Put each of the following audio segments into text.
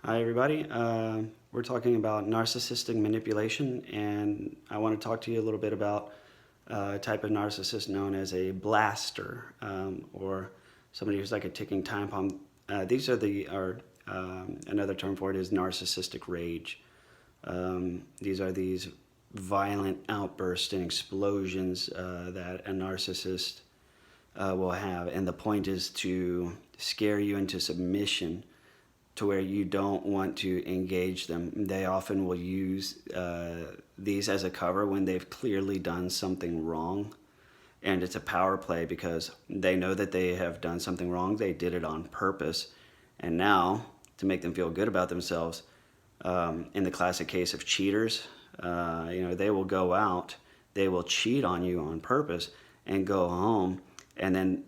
Hi, everybody. We're talking about narcissistic manipulation, and I want to talk to you a little bit about a type of narcissist known as a blaster, or somebody who's like a ticking time bomb. Another term for it is narcissistic rage. These are these violent outbursts and explosions that a narcissist will have, and the point is to scare you into submission to where you don't want to engage them. They often will use these as a cover when they've clearly done something wrong. And it's a power play because they know that they have done something wrong. They did it on purpose. And now, to make them feel good about themselves, in the classic case of cheaters, they will go out, they will cheat on you on purpose and go home. And then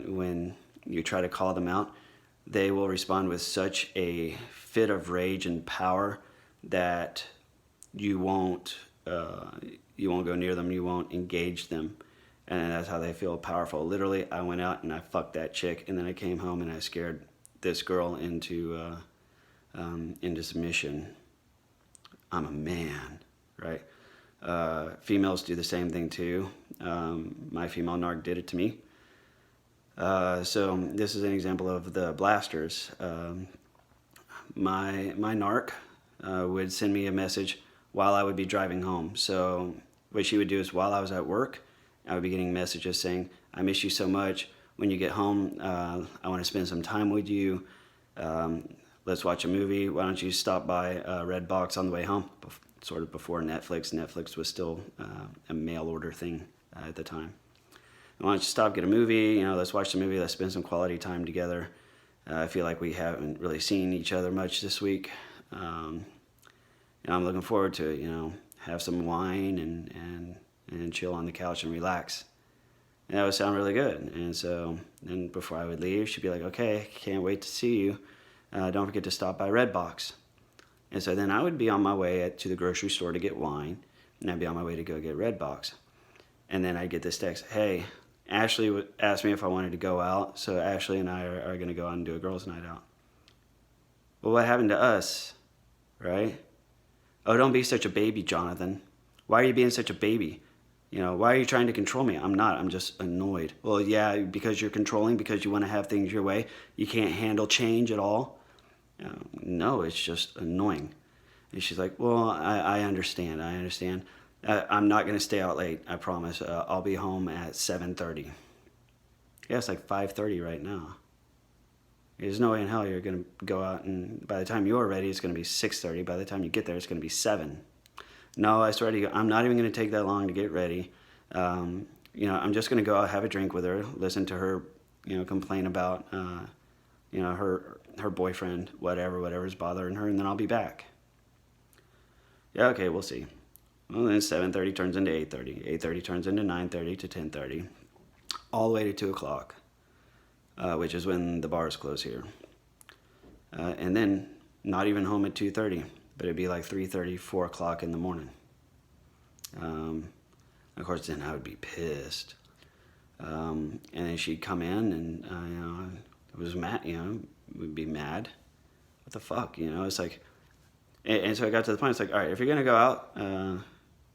when you try to call them out, they will respond with such a fit of rage and power that you won't go near them, you won't engage them, and that's how they feel powerful. Literally, I went out and I fucked that chick, and then I came home and I scared this girl into submission. I'm a man, right? Females do the same thing too. My female narc did it to me. So this is an example of the blasters. My narc would send me a message while I would be driving home. So what she would do is while I was at work, I would be getting messages saying, I miss you so much. When you get home, I want to spend some time with you. Let's watch a movie. Why don't you stop by Redbox on the way home? Sort of before Netflix. Netflix was still a mail order thing at the time. Why don't you stop, get a movie, let's watch the movie, let's spend some quality time together. I feel like we haven't really seen each other much this week. I'm looking forward to it, have some wine and chill on the couch and relax. And that would sound really good. And so then before I would leave, she'd be like, okay, can't wait to see you. Don't forget to stop by Redbox. And so then I would be on my way to the grocery store to get wine, and I'd be on my way to go get Redbox. And then I'd get this text, hey, Ashley asked me if I wanted to go out, so Ashley and I are going to go out and do a girls' night out. Well, what happened to us, right? Oh, don't be such a baby, Jonathan. Why are you being such a baby? Why are you trying to control me? I'm not. I'm just annoyed. Well, yeah, because you're controlling, because you want to have things your way. You can't handle change at all. No, it's just annoying. And she's like, well, I understand. I understand. I'm not going to stay out late, I promise. I'll be home at 7:30. Yeah, it's like 5:30 right now. There's no way in hell you're going to go out, and by the time you're ready, it's going to be 6:30. By the time you get there, it's going to be 7. No, I swear to you, I'm not even going to take that long to get ready. I'm just going to go out, have a drink with her, listen to her, complain about, her boyfriend, whatever's bothering her, and then I'll be back. Yeah, okay, we'll see. Well, then 7:30 turns into 8:30. 8:30 turns into 9:30 to 10:30, all the way to 2 o'clock, which is when the bars close here. And then not even home at 2:30, but it'd be like 3:30, 4 o'clock in the morning. Of course, then I would be pissed. And then she'd come in and, I was mad, would be mad. What the fuck, it's like, and so I got to the point, it's like, all right, if you're going to go out,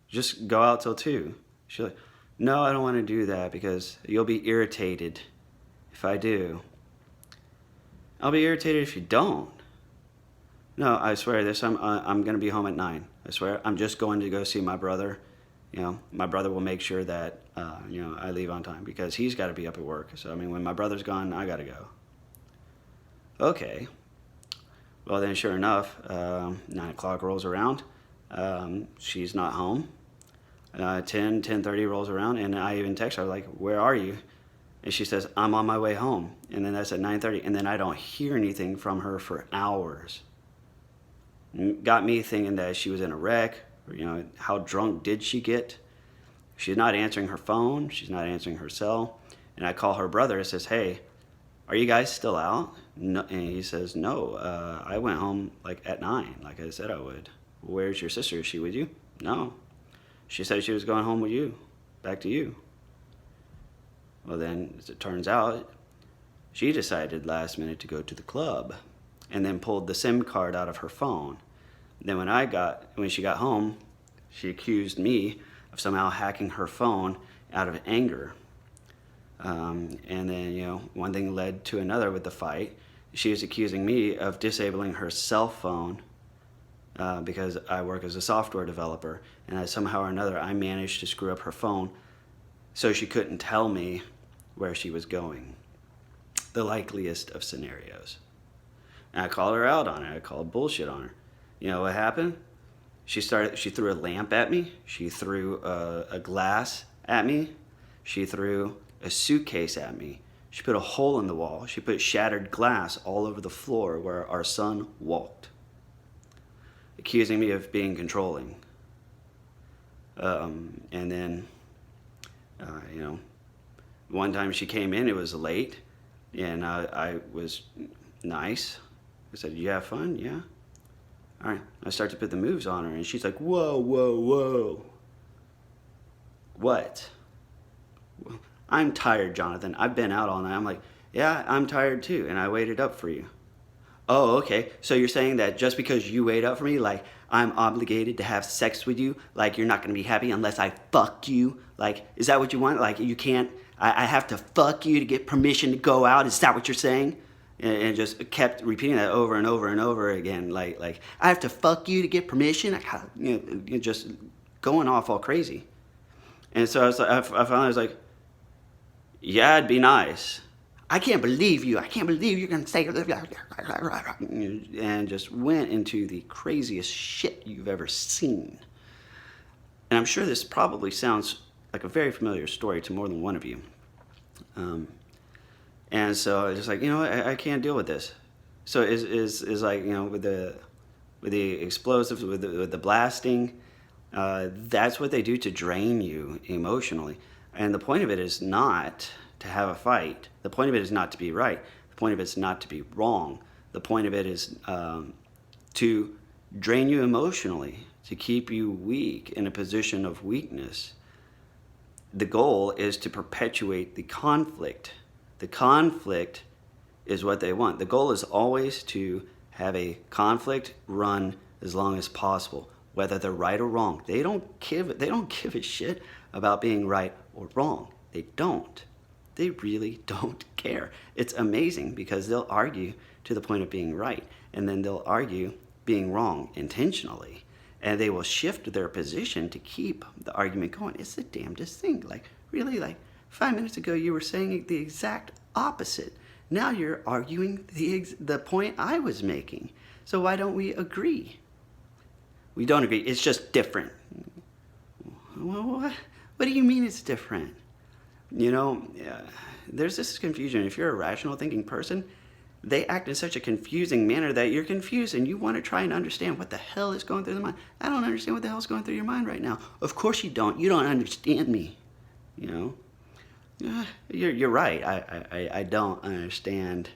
just go out till 2. She's like, no, I don't want to do that because you'll be irritated if I do. I'll be irritated if you don't. No, I swear this time I'm going to be home at 9. I swear I'm just going to go see my brother. My brother will make sure that, I leave on time because he's got to be up at work. So, when my brother's gone, I got to go. Okay. Well, then sure enough, 9 o'clock rolls around. She's not home. 10:30 rolls around, and I even text her, like, where are you? And she says, I'm on my way home. And then that's at 9:30, and then I don't hear anything from her for hours. Got me thinking that she was in a wreck, or, how drunk did she get? She's not answering her phone, she's not answering her cell. And I call her brother and says, hey, are you guys still out? No, and he says, no, I went home like at 9, like I said I would. Where's your sister? Is she with you? No. She said she was going home with you, back to you. Well, then, as it turns out, she decided last minute to go to the club. and then pulled the SIM card out of her phone. Then when she got home, she accused me of somehow hacking her phone out of anger. And then, one thing led to another with the fight. She was accusing me of disabling her cell phone because I work as a software developer, and somehow or another I managed to screw up her phone so she couldn't tell me where she was going. The likeliest of scenarios. And I called her out on it. I called bullshit on her. You know what happened? She threw a lamp at me. She threw a glass at me. She threw a suitcase at me. She put a hole in the wall. She put shattered glass all over the floor where our son walked, accusing me of being controlling. And then, one time she came in, it was late, and I was nice. I said, "You have fun?" "Yeah." "All right." I start to put the moves on her, and she's like, "Whoa, whoa, whoa." "What?" "Well, I'm tired, Jonathan. I've been out all night." I'm like, "Yeah, I'm tired too, and I waited up for you." "Oh, okay. So you're saying that just because you wait up for me, like, I'm obligated to have sex with you? Like, you're not going to be happy unless I fuck you? Like, is that what you want? Like, you can't, I have to fuck you to get permission to go out? Is that what you're saying?" And just kept repeating that over and over and over again. Like I have to fuck you to get permission? Just going off all crazy. And so I finally was like, "Yeah, it'd be nice." "I can't believe you. I can't believe you're going to say," and just went into the craziest shit you've ever seen. And I'm sure this probably sounds like a very familiar story to more than one of you. And so I was just like, I can't deal with this. So is like, with the explosives, with the blasting, that's what they do to drain you emotionally. And the point of it is not to have a fight. The point of it is not to be right. The point of it is not to be wrong. The point of it is to drain you emotionally, to keep you weak in a position of weakness. The goal is to perpetuate the conflict. The conflict is what they want. The goal is always to have a conflict run as long as possible, whether they're right or wrong. They don't give a shit about being right or wrong. They don't. They really don't care. It's amazing because they'll argue to the point of being right, and then they'll argue being wrong intentionally, and they will shift their position to keep the argument going. It's the damnedest thing. Like, really, 5 minutes ago you were saying the exact opposite. Now you're arguing the point I was making. So why don't we agree? We don't agree. It's just different. Well, what do you mean it's different? There's this confusion. If you're a rational thinking person, they act in such a confusing manner that you're confused and you want to try and understand what the hell is going through their mind. I don't understand what the hell is going through your mind right now. Of course you don't. You don't understand me. You're right. I don't understand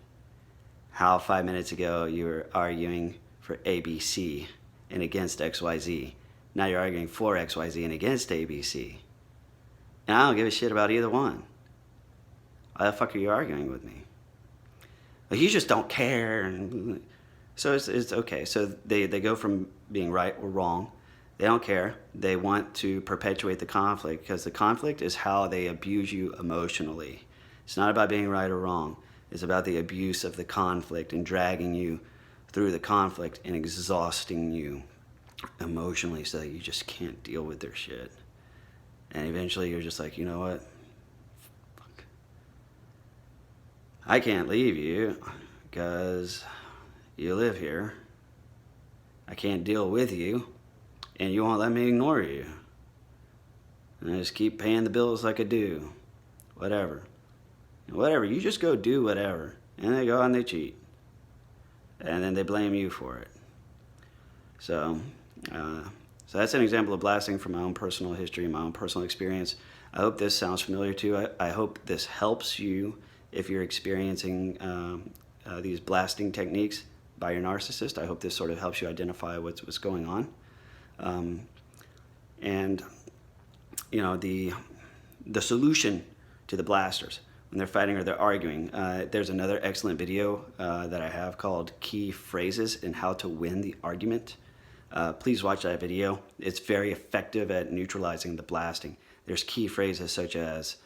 how 5 minutes ago you were arguing for ABC and against XYZ. Now you're arguing for XYZ and against ABC. And I don't give a shit about either one. Why the fuck are you arguing with me? Like, you just don't care. And so it's okay. So they go from being right or wrong. They don't care. They want to perpetuate the conflict because the conflict is how they abuse you emotionally. It's not about being right or wrong. It's about the abuse of the conflict and dragging you through the conflict and exhausting you emotionally so that you just can't deal with their shit. And eventually you're just like, you know what? Fuck. I can't leave you because you live here. I can't deal with you. And you won't let me ignore you. And I just keep paying the bills like I do. Whatever. You just go do whatever. And they go and they cheat. And then they blame you for it. So that's an example of blasting from my own personal history, my own personal experience. I hope this sounds familiar to you. I hope this helps you if you're experiencing these blasting techniques by your narcissist. I hope this sort of helps you identify what's going on. And the solution to the blasters, when they're fighting or they're arguing. There's another excellent video that I have called Key Phrases and How to Win the Argument. Please watch that video. It's very effective at neutralizing the blasting. There's key phrases such as,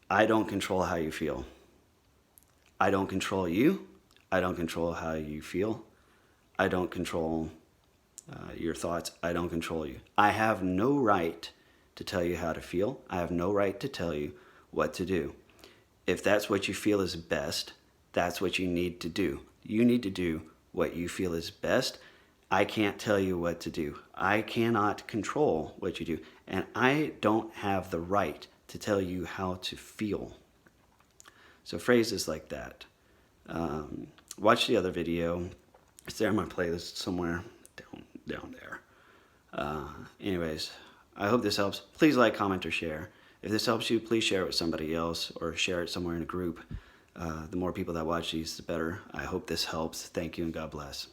I don't control how you feel. I don't control you. I don't control how you feel. I don't control your thoughts. I don't control you. I have no right to tell you how to feel. I have no right to tell you what to do. If that's what you feel is best, that's what you need to do. You need to do what you feel is best. I can't tell you what to do. I cannot control what you do. And I don't have the right to tell you how to feel. So phrases like that. Watch the other video. It's there on my playlist somewhere down there. Anyways, I hope this helps. Please like, comment, or share. If this helps you, please share it with somebody else or share it somewhere in a group. The more people that watch these, the better. I hope this helps. Thank you and God bless.